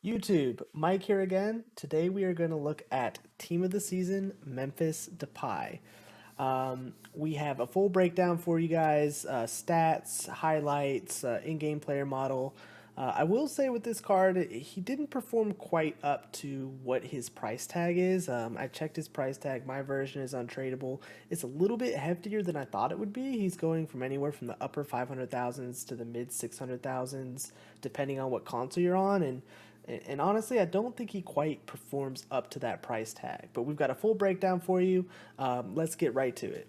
YouTube, Mike here again. Today we are going to look at Team of the Season, Memphis Depay. We have a full breakdown for you guys, stats, highlights, in-game player model. I will say with this card, he didn't perform quite up to what his price tag is. I checked his price tag. My version is untradeable. It's a little bit heftier than I thought it would be. He's going from anywhere from the upper 500,000s to the mid 600,000s, depending on what console you're on. And honestly, I don't think he quite performs up to that price tag. But we've got a full breakdown for you. Let's get right to it.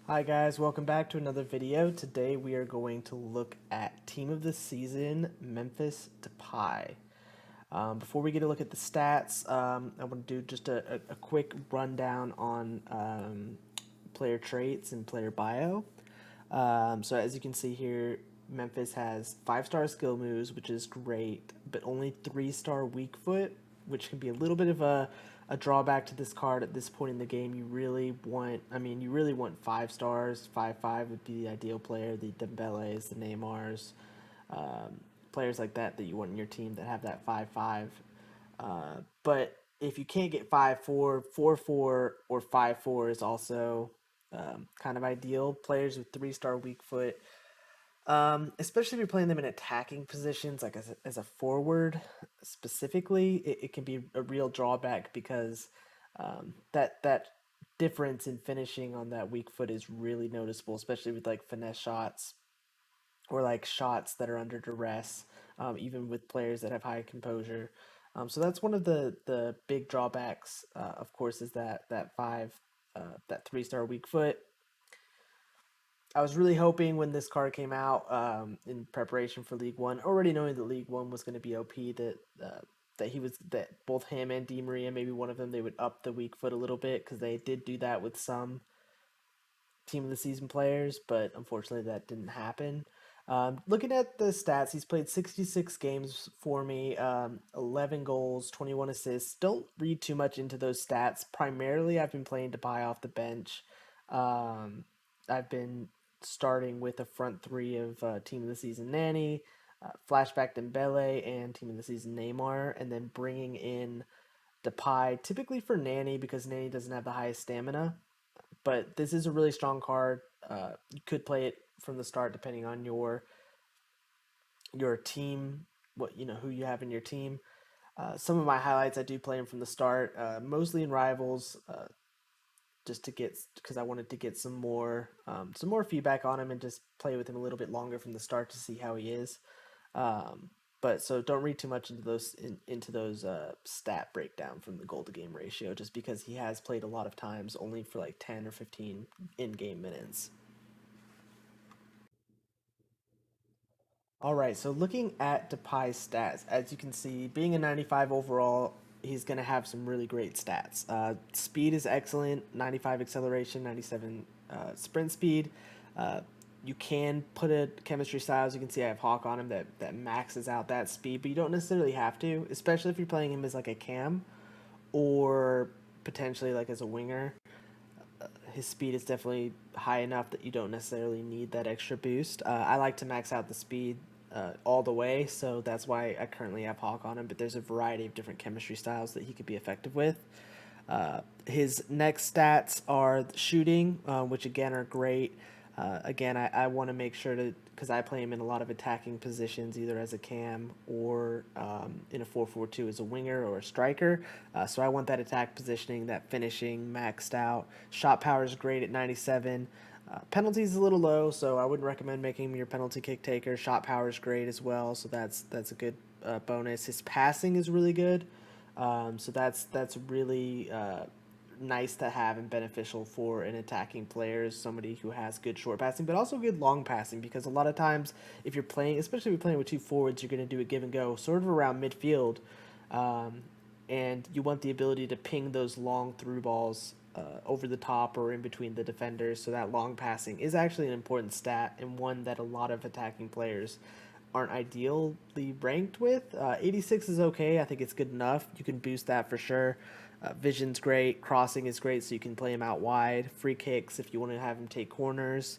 Hi guys, welcome back to another video. Today we are going to look at Team of the Season, Memphis Depay. Before we get a look at the stats, I want to do just a quick rundown on player traits and player bio. So as you can see here, Memphis has 5-star skill moves, which is great, but only 3-star weak foot, which can be a little bit of a drawback to this card at this point in the game. You really want 5 stars. 5-5 would be the ideal player. The Dembeles, the Neymars, players like that you want in your team that have that 5-5. But if you can't get 5-4, 4-4, or 5-4 is also kind of ideal. Players with 3-star weak foot, especially if you're playing them in attacking positions, like as a forward specifically, it can be a real drawback because that difference in finishing on that weak foot is really noticeable, especially with like finesse shots or like shots that are under duress, even with players that have high composure. So that's one of the big drawbacks. Of course, is that 3-star weak foot. I was really hoping when this card came out, in preparation for League One, already knowing that League One was going to be OP, that both him and Di Maria, maybe one of them, they would up the weak foot a little bit, because they did do that with some Team of the Season players, but unfortunately that didn't happen. Looking at the stats, he's played 66 games for me, 11 goals, 21 assists. Don't read too much into those stats. Primarily, I've been playing Depay off the bench. I've been starting with a front three of Team of the Season Nani, Flashback Dembele, and Team of the Season Neymar, and then bringing in Depay, typically for Nani because Nani doesn't have the highest stamina. But this is a really strong card. You could play it from the start depending on your team, who you have in your team. Some of my highlights, I do play him from the start, mostly in rivals, just to get, because I wanted to get some more feedback on him and just play with him a little bit longer from the start to see how he is. But so don't read too much into those stat breakdown from the goal to game ratio, just because he has played a lot of times only for like 10 or 15 in-game minutes. All right, so looking at Depay's stats, as you can see, being a 95 overall, he's going to have some really great stats. Speed is excellent, 95 acceleration, 97 sprint speed. Uh, you can put a chemistry style. As you can see, I have Hawk on him that maxes out that speed, but you don't necessarily have to, especially if you're playing him as like a cam or potentially like as a winger. His speed is definitely high enough that you don't necessarily need that extra boost. I like to max out the speed all the way, so that's why I currently have Hawk on him, but there's a variety of different chemistry styles that he could be effective with. His next stats are shooting, which again are great. Again, I want to make sure to, because I play him in a lot of attacking positions, either as a cam or in a 4-4-2 as a winger or a striker. So I want that attack positioning, that finishing maxed out. Shot power is great at 97. Penalties is a little low, so I wouldn't recommend making him your penalty kick taker. Shot power is great as well, so that's a good bonus. His passing is really good, so that's really nice to have and beneficial for an attacking player, somebody who has good short passing, but also good long passing, because a lot of times if you're playing, especially if you're playing with two forwards, you're going to do a give and go sort of around midfield, um, and you want the ability to ping those long through balls over the top or in between the defenders. So that long passing is actually an important stat, and one that a lot of attacking players aren't ideally ranked with. 86 is okay. I think it's good enough. You can boost that for sure. Vision's great. Crossing is great, so you can play him out wide. Free kicks if you want to have him take corners.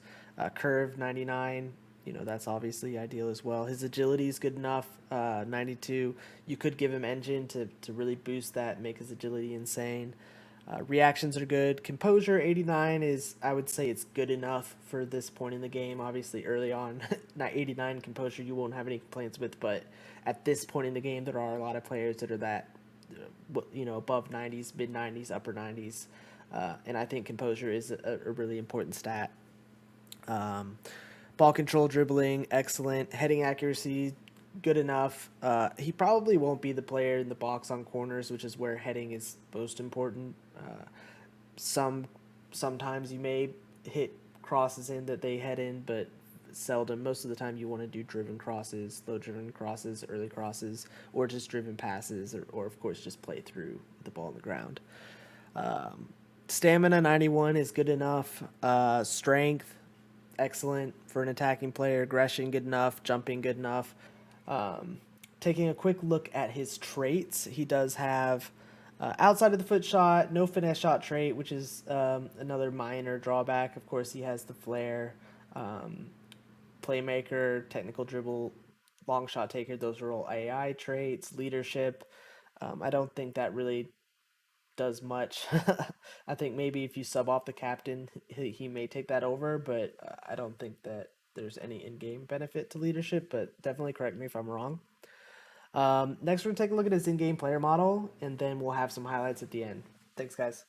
Curve 99. that's obviously ideal as well. His agility is good enough, 92. You could give him engine to really boost that, make his agility insane. Reactions are good. Composure 89 is, I would say, it's good enough for this point in the game. Obviously, early on, not 89 composure, you won't have any complaints with. But at this point in the game, there are a lot of players that are that, above 90s, mid 90s, upper 90s, and I think composure is a really important stat. Um, Ball control, dribbling, excellent. Heading accuracy, good enough. He probably won't be the player in the box on corners, which is where heading is most important. Some sometimes you may hit crosses in that they head in, but seldom. Most of the time, you want to do driven crosses, low driven crosses, early crosses, or just driven passes, or of course just play through the ball on the ground. Um, Stamina 91 is good enough. Strength, excellent for an attacking player. Aggression, good enough. Jumping, good enough. Um, Taking a quick look at his traits, he does have outside of the foot shot, no finesse shot trait, which is another minor drawback. Of course, he has the flair, um, playmaker, technical dribble, long shot taker. Those are all AI traits. Leadership. I don't think that really does much. I think maybe if you sub off the captain, he may take that over, but I don't think that there's any in-game benefit to leadership, but definitely correct me if I'm wrong. Next, we're going to take a look at his in-game player model, and then we'll have some highlights at the end. Thanks, guys.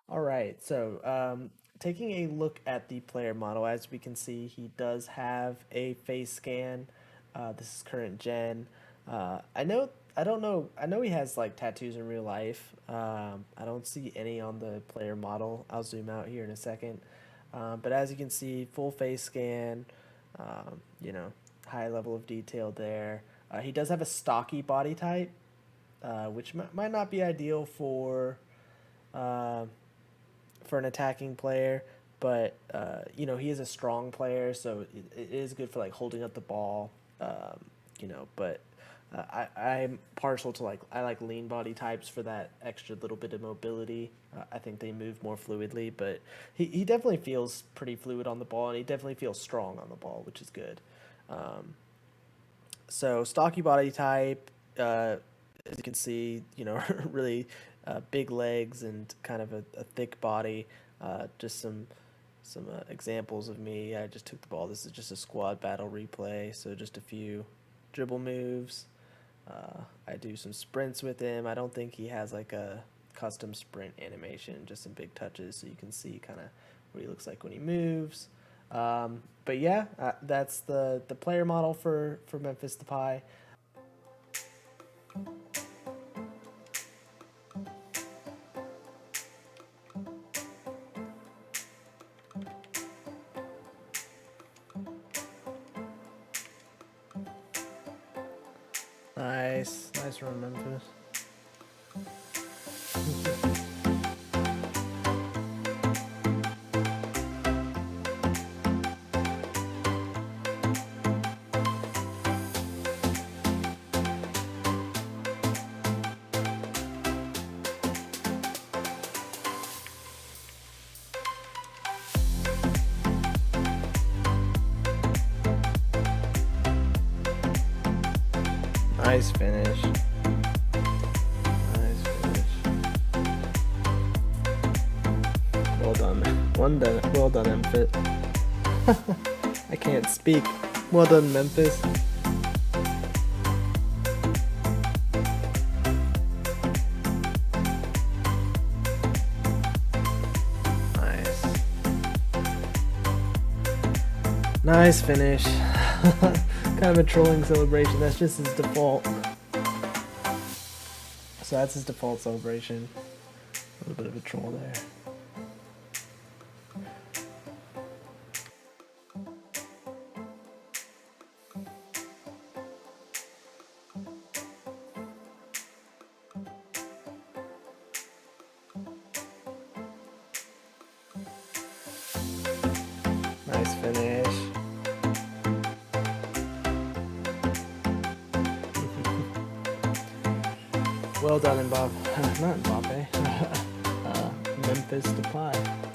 All right, so taking a look at the player model, as we can see, he does have a face scan. This is current gen. I don't know, I know he has like tattoos in real life. I don't see any on the player model. I'll zoom out here in a second. But as you can see, full face scan, um, you know, high level of detail there. He does have a stocky body type, which might not be ideal uh, for an attacking player, but he is a strong player, so it is good for like holding up the ball. But I'm partial to I like lean body types for that extra little bit of mobility. I think they move more fluidly, but he definitely feels pretty fluid on the ball, and he definitely feels strong on the ball, which is good. Um, so stocky body type, as you can see, really big legs and kind of a thick body. Just some examples of me. I just took the ball. This is just a squad battle replay, so just a few dribble moves. I do some sprints with him. I don't think he has like a custom sprint animation, just some big touches so you can see kind of what he looks like when he moves. But yeah, that's the player model for Memphis Depay. Nice run, Memphis. Nice finish. Nice finish. Well done. Well done, Memphis. I can't speak. Well done, Memphis. Nice. Nice finish. Kind of a trolling celebration. That's just his default. So that's his default celebration. A little bit of a troll there. Nice finish. Well done, Not Mbappe. Memphis Depay.